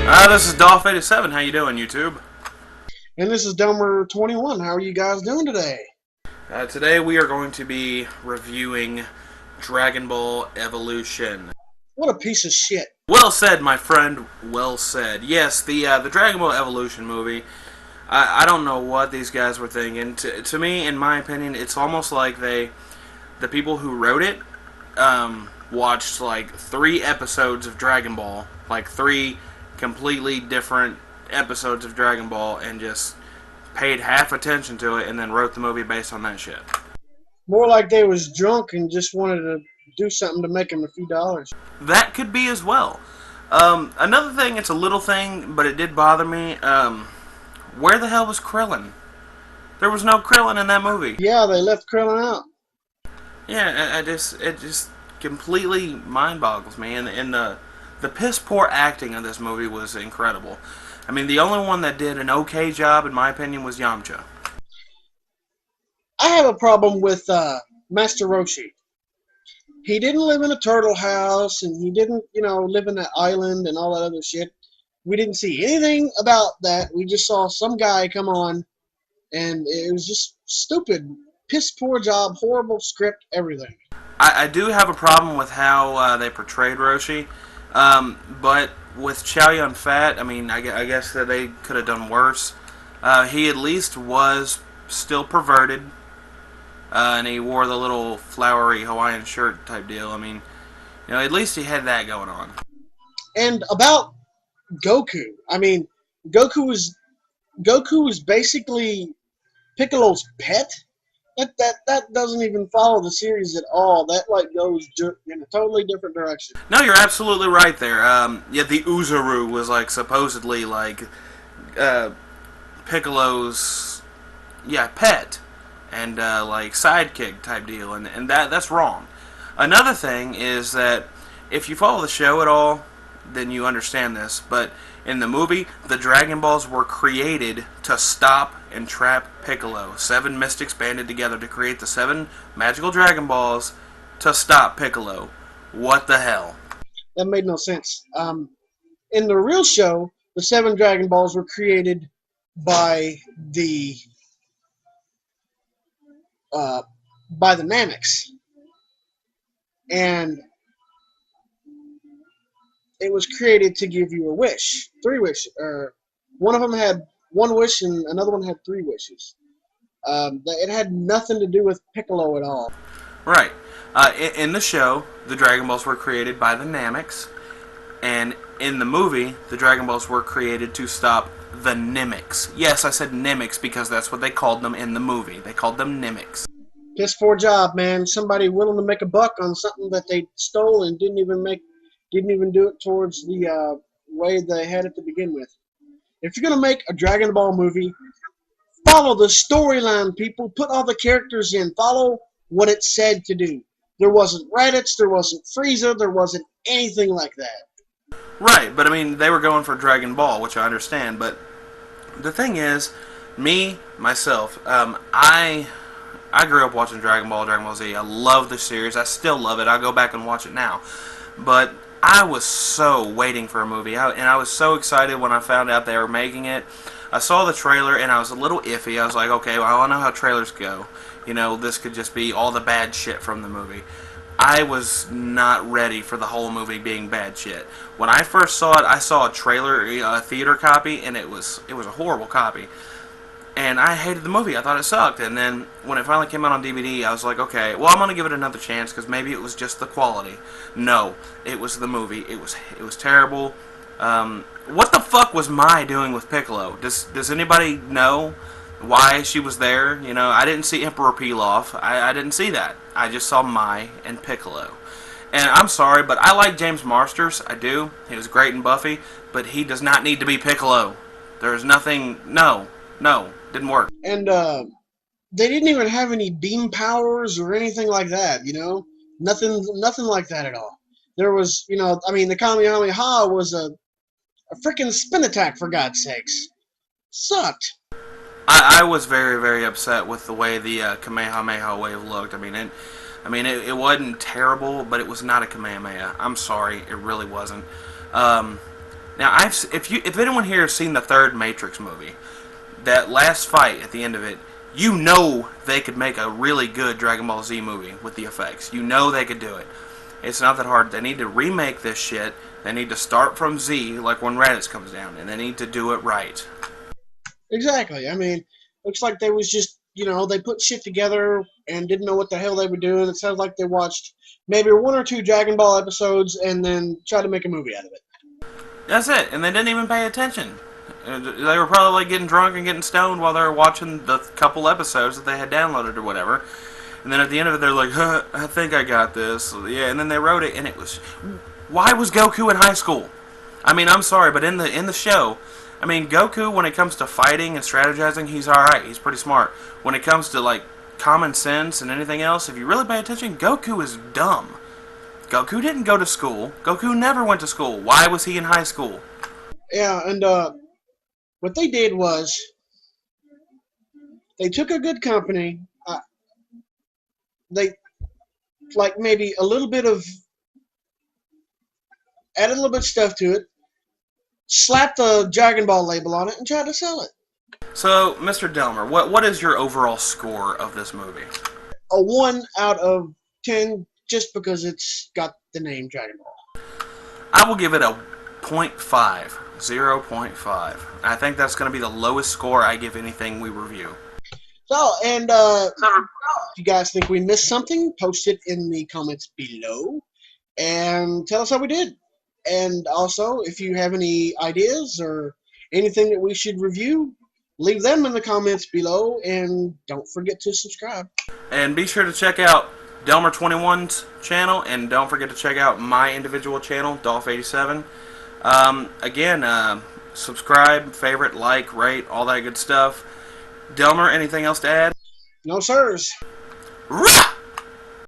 This is Dolph87. How you doing, YouTube? And this is Delmor21. How are you guys doing today? Today we are going to be reviewing Dragon Ball Evolution. What a piece of shit. Well said, my friend. Well said. Yes, the Dragon Ball Evolution movie. I don't know what these guys were thinking. To me, in my opinion, it's almost like the people who wrote it, watched like 3 episodes of Dragon Ball, like 3 completely different episodes of Dragon Ball, and just paid half attention to it and then wrote the movie based on that shit. More like they was drunk and just wanted to do something to make them a few dollars. That could be as well. Another thing, it's a little thing, but it did bother me. Where the hell was Krillin? There was no Krillin in that movie. Yeah, they left Krillin out. Yeah, it just completely mind boggles me, and the piss poor acting of this movie was incredible. I mean, the only one that did an okay job, in my opinion, was Yamcha. I have a problem with Master Roshi. He didn't live in a turtle house, and he didn't, live in that island and all that other shit. We didn't see anything about that. We just saw some guy come on, and it was just stupid. Piss poor job, horrible script, everything. I do have a problem with how they portrayed Roshi, but with Chow Yun-Fat, I mean, I guess that they could have done worse. He at least was still perverted, and he wore the little flowery Hawaiian shirt type deal. I mean, at least he had that going on. And about Goku, I mean, Goku was basically Piccolo's pet. That doesn't even follow the series at all. That goes in a totally different direction. No, you're absolutely right there. Yeah, the Uzaru was supposedly Piccolo's pet and sidekick type deal, and that's wrong. Another thing is that if you follow the show at all, then you understand this. But in the movie, the Dragon Balls were created to stop and trap Piccolo. 7 mystics banded together to create the 7 magical Dragon Balls to stop Piccolo. What the hell? That made no sense. In the real show, the 7 Dragon Balls were created by the Namex. And it was created to give you a wish. 3 wishes. One of them had 1 wish and another one had 3 wishes. It had nothing to do with Piccolo at all. Right. In the show, the Dragon Balls were created by the Namex, and in the movie, the Dragon Balls were created to stop the Nimics. Yes, I said Nimics because that's what they called them in the movie. They called them Nimics. Piss poor job, man. Somebody willing to make a buck on something that they stole and didn't even do it towards the way they had it to begin with. If you're going to make a Dragon Ball movie, follow the storyline, people. Put all the characters in. Follow what it said to do. There wasn't Raditz, there wasn't Frieza, there wasn't anything like that. Right, but I mean, they were going for Dragon Ball, which I understand, but the thing is, myself, I grew up watching Dragon Ball Z. I love the series. I still love it. I'll go back and watch it now. But I was so waiting for a movie, and I was so excited when I found out they were making it. I saw the trailer, and I was a little iffy. I was like, okay, well, I know how trailers go. This could just be all the bad shit from the movie. I was not ready for the whole movie being bad shit. When I first saw it, I saw a trailer, a theater copy, and it was a horrible copy. And I hated the movie. I thought it sucked. And then when it finally came out on DVD, I was like, okay, well, I'm going to give it another chance because maybe it was just the quality. No, it was the movie. It was terrible. What the fuck was Mai doing with Piccolo? Does anybody know why she was there? I didn't see Emperor Pilaf. I didn't see that. I just saw Mai and Piccolo. And I'm sorry, but I like James Marsters. I do. He was great in Buffy, but he does not need to be Piccolo. There's nothing. No. Didn't work. And they didn't even have any beam powers or anything like that, Nothing like that at all. There was, the Kamehameha was a freaking spin attack, for God's sakes. Sucked. I was very, very upset with the way the Kamehameha wave looked. It wasn't terrible, but it was not a Kamehameha. I'm sorry, it really wasn't. Now, if anyone here has seen the third Matrix movie, that last fight at the end of it, you know they could make a really good Dragon Ball Z movie with the effects. You know they could do it. It's not that hard. They need to remake this shit. They need to start from Z, like when Raditz comes down, and they need to do it right. Exactly. I mean, looks like they was just, they put shit together and didn't know what the hell they were doing. It sounds like they watched maybe one or two Dragon Ball episodes and then tried to make a movie out of it. That's it, and they didn't even pay attention. They were probably like getting drunk and getting stoned while they were watching the couple episodes that they had downloaded or whatever. And then at the end of it, they're like, huh, I think I got this. Yeah, and then they wrote it, and it was... Why was Goku in high school? I mean, I'm sorry, but in the show, I mean, Goku, when it comes to fighting and strategizing, he's alright. He's pretty smart. When it comes to, like, common sense and anything else, if you really pay attention, Goku is dumb. Goku didn't go to school. Goku never went to school. Why was he in high school? Yeah, and what they did was they took a good company. They, like, maybe a little bit of... added a little bit of stuff to it, slapped the Dragon Ball label on it, and tried to sell it. So, Mr. Delmor, what is your overall score of this movie? A 1 out of 10, just because it's got the name Dragon Ball. I will give it a 0.5. 0.5. I think that's going to be the lowest score I give anything we review. So, and if you guys think we missed something, post it in the comments below and tell us how we did. And also, if you have any ideas or anything that we should review, leave them in the comments below, and don't forget to subscribe. And be sure to check out Delmor21's channel, and don't forget to check out my individual channel, Dolph87. Again, subscribe, favorite, like, rate, all that good stuff. Delmor, anything else to add? No, sirs. Rah!